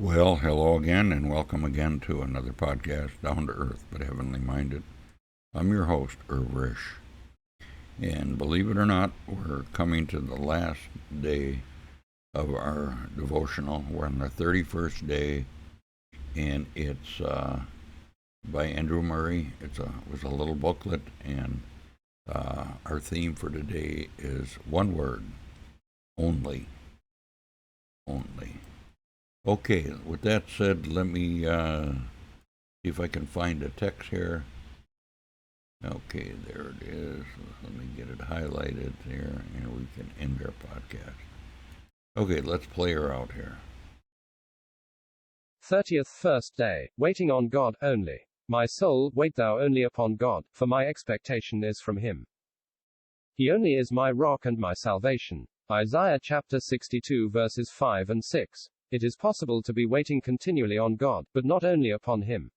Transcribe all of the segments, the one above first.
Well, hello again, and welcome again to another podcast, Down to Earth but Heavenly Minded. I'm your host, Irv Rish. And believe it or not, we're coming to the last day of our devotional. We're on the 31st day, and it's by Andrew Murray. It was a little booklet, and our theme for today is one word: only. Only. Okay, with that said, let me see if I can find a text here. Okay, there it is. Let me get it highlighted here, and we can end our podcast. Okay, let's play her out here. 30th first day, waiting on God only. My soul, wait thou only upon God, for my expectation is from him. He only is my rock and my salvation. Isaiah chapter 62 verses 5 and 6. It is possible to be waiting continually on God, but not only upon him.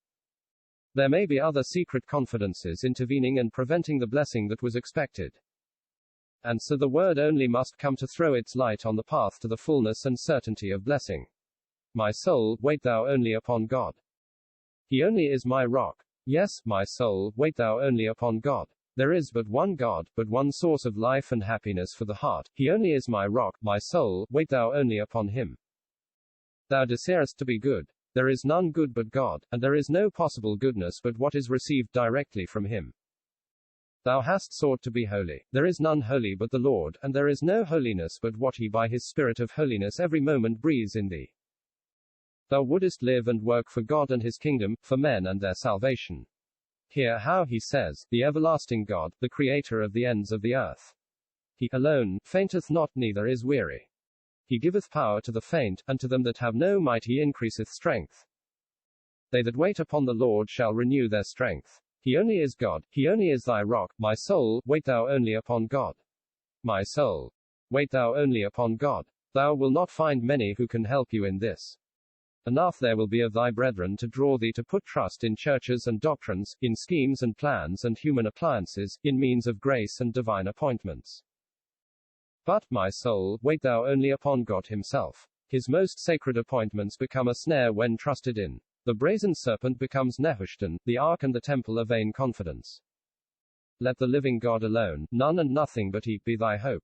There may be other secret confidences intervening and preventing the blessing that was expected. And so the word only must come to throw its light on the path to the fullness and certainty of blessing. My soul, wait thou only upon God. He only is my rock. Yes, my soul, wait thou only upon God. There is but one God, but one source of life and happiness for the heart. He only is my rock. My soul, wait thou only upon him. Thou desirest to be good. There is none good but God, and there is no possible goodness but what is received directly from him. Thou hast sought to be holy. There is none holy but the Lord, and there is no holiness but what he by his Spirit of holiness every moment breathes in thee. Thou wouldest live and work for God and his kingdom, for men and their salvation. Hear how he says, the everlasting God, the creator of the ends of the earth. He alone fainteth not, neither is weary. He giveth power to the faint, and to them that have no might he increaseth strength. They that wait upon the Lord shall renew their strength. He only is God, he only is thy rock. My soul, wait thou only upon God. My soul, wait thou only upon God. Thou wilt not find many who can help you in this. Enough there will be of thy brethren to draw thee to put trust in churches and doctrines, in schemes and plans and human appliances, in means of grace and divine appointments. But, my soul, wait thou only upon God himself. His most sacred appointments become a snare when trusted in. The brazen serpent becomes Nehushtan, the ark and the temple a vain confidence. Let the living God alone, none and nothing but he, be thy hope.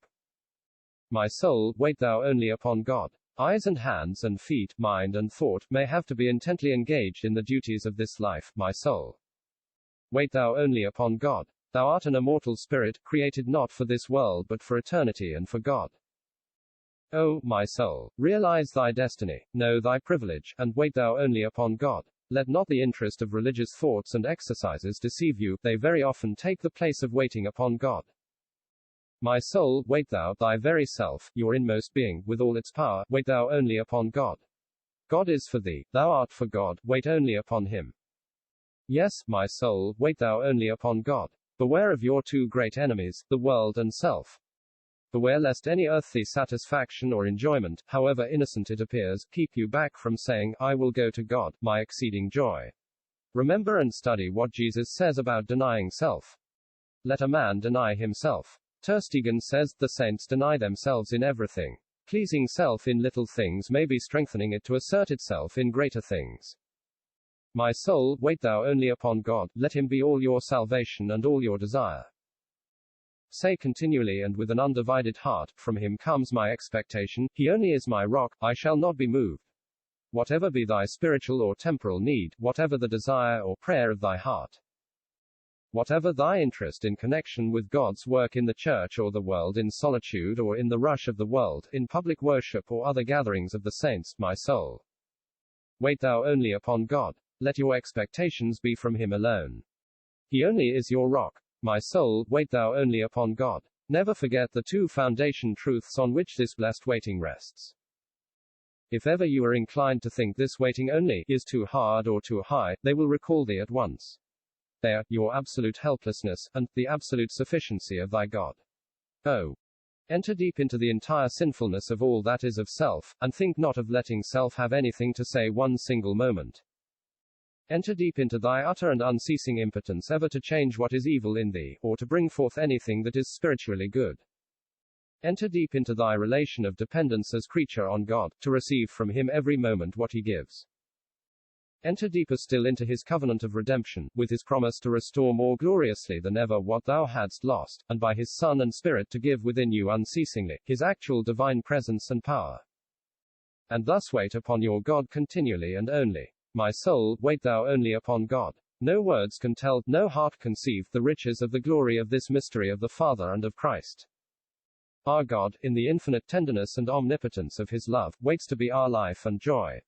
My soul, wait thou only upon God. Eyes and hands and feet, mind and thought, may have to be intently engaged in the duties of this life, my soul. Wait thou only upon God. Thou art an immortal spirit, created not for this world but for eternity and for God. O, my soul, realize thy destiny, know thy privilege, and wait thou only upon God. Let not the interest of religious thoughts and exercises deceive you, they very often take the place of waiting upon God. My soul, wait thou, thy very self, your inmost being, with all its power, wait thou only upon God. God is for thee, thou art for God, wait only upon him. Yes, my soul, wait thou only upon God. Beware of your two great enemies, the world and self. Beware lest any earthly satisfaction or enjoyment, however innocent it appears, keep you back from saying, I will go to God, my exceeding joy. Remember and study what Jesus says about denying self. Let a man deny himself. Tersteegen says, the saints deny themselves in everything. Pleasing self in little things may be strengthening it to assert itself in greater things. My soul, wait thou only upon God, let him be all your salvation and all your desire. Say continually and with an undivided heart, from him comes my expectation, he only is my rock, I shall not be moved. Whatever be thy spiritual or temporal need, whatever the desire or prayer of thy heart. Whatever thy interest in connection with God's work in the church or the world, in solitude or in the rush of the world, in public worship or other gatherings of the saints, my soul. Wait thou only upon God. Let your expectations be from him alone. He only is your rock. My soul, wait thou only upon God. Never forget the two foundation truths on which this blessed waiting rests. If ever you are inclined to think this waiting only is too hard or too high, they will recall thee at once. They are your absolute helplessness, and the absolute sufficiency of thy God. Oh. Enter deep into the entire sinfulness of all that is of self, and think not of letting self have anything to say one single moment. Enter deep into thy utter and unceasing impotence ever to change what is evil in thee, or to bring forth anything that is spiritually good. Enter deep into thy relation of dependence as creature on God, to receive from him every moment what he gives. Enter deeper still into his covenant of redemption, with his promise to restore more gloriously than ever what thou hadst lost, and by his Son and Spirit to give within you unceasingly, his actual divine presence and power. And thus wait upon your God continually and only. My soul, wait thou only upon God. No words can tell, no heart conceive, the riches of the glory of this mystery of the Father and of Christ. Our God, in the infinite tenderness and omnipotence of his love, waits to be our life and joy.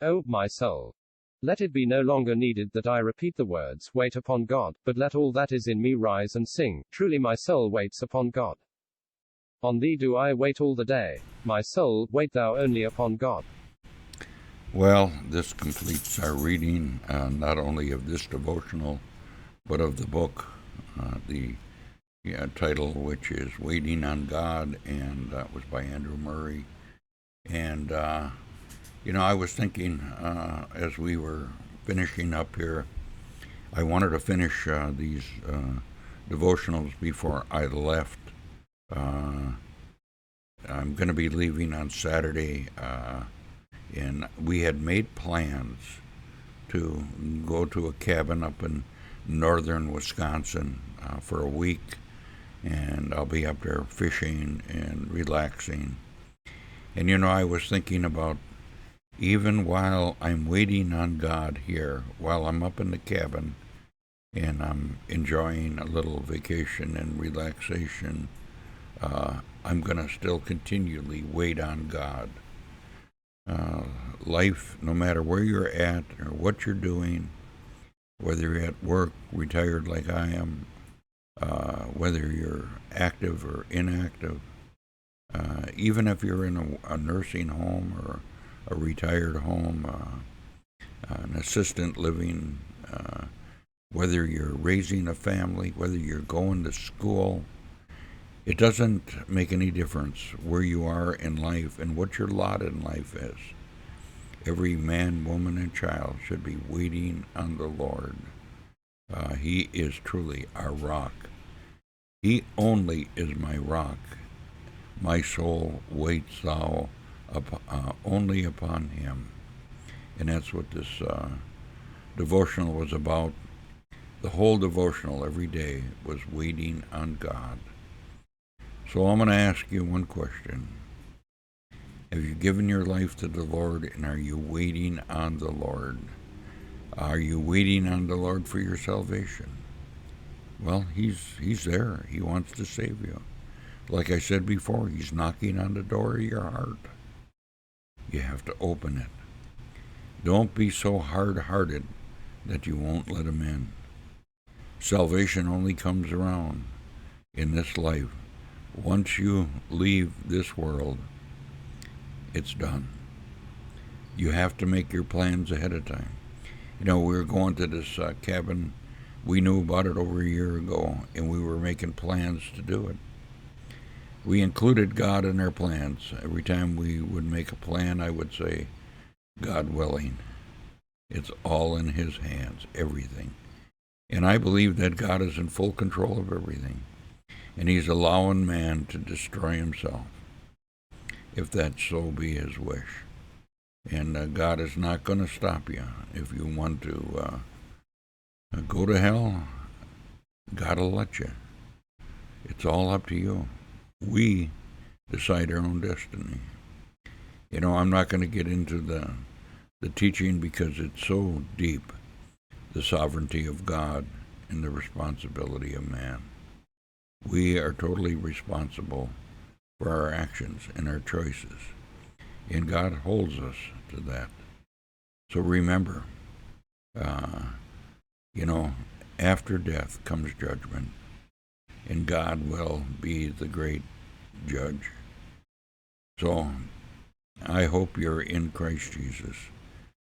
O, my soul! Let it be no longer needed that I repeat the words, wait upon God, but let all that is in me rise and sing, truly my soul waits upon God. On thee do I wait all the day. My soul, wait thou only upon God. Well, this completes our reading not only of this devotional, but of the book, the title, which is Waiting on God, and that was by Andrew Murray. And, I was thinking as we were finishing up here, I wanted to finish these devotionals before I left. I'm going to be leaving on Saturday, and we had made plans to go to a cabin up in northern Wisconsin for a week, and I'll be up there fishing and relaxing. And I was thinking about, even while I'm waiting on God here, while I'm up in the cabin and I'm enjoying a little vacation and relaxation, I'm going to still continually wait on God. Life, no matter where you're at or what you're doing, whether you're at work, retired like I am, whether you're active or inactive, even if you're in a nursing home or a retired home, an assistant living, whether you're raising a family, whether you're going to school, it doesn't make any difference where you are in life and what your lot in life is. Every man, woman, and child should be waiting on the Lord. He is truly our rock. He only is my rock. My soul, waits thou only upon him. And that's what this devotional was about. The whole devotional every day was waiting on God. So I'm going to ask you one question. Have you given your life to the Lord, and are you waiting on the Lord? Are you waiting on the Lord for your salvation? Well, He's there. He wants to save you. Like I said before, He's knocking on the door of your heart. You have to open it. Don't be so hard-hearted that you won't let Him in. Salvation only comes around in this life. Once you leave this world, it's done. You have to make your plans ahead of time. We were going to this cabin. We knew about it over a year ago, and we were making plans to do it. We included God in our plans. Every time we would make a plan, I would say, God willing. It's all in His hands, everything. And I believe that God is in full control of everything. And He's allowing man to destroy himself, if that so be His wish. And God is not going to stop you. If you want to go to hell, God will let you. It's all up to you. We decide our own destiny. I'm not going to get into the teaching because it's so deep, the sovereignty of God and the responsibility of man. We are totally responsible for our actions and our choices, and God holds us to that. So remember, after death comes judgment, and God will be the great judge. So I hope you're in Christ Jesus.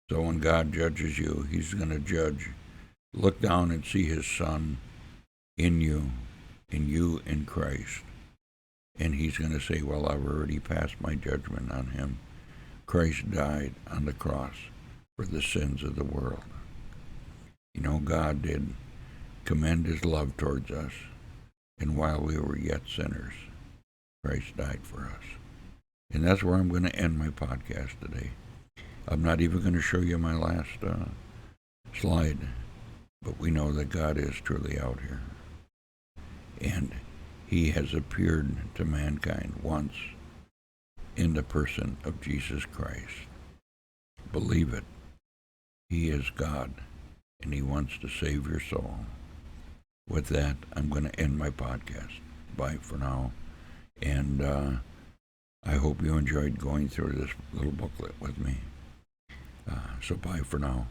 So when God judges you, He's going to judge. Look down and see His Son in you, and you in Christ. And He's going to say, well, I've already passed my judgment on him. Christ died on the cross for the sins of the world. God did commend His love towards us, and while we were yet sinners, Christ died for us. And that's where I'm going to end my podcast today. I'm not even going to show you my last slide, but we know that God is truly out here. And he has appeared to mankind once in the person of Jesus Christ. Believe it. He is God, and he wants to save your soul. With that, I'm going to end my podcast. Bye for now. And I hope you enjoyed going through this little booklet with me. So bye for now.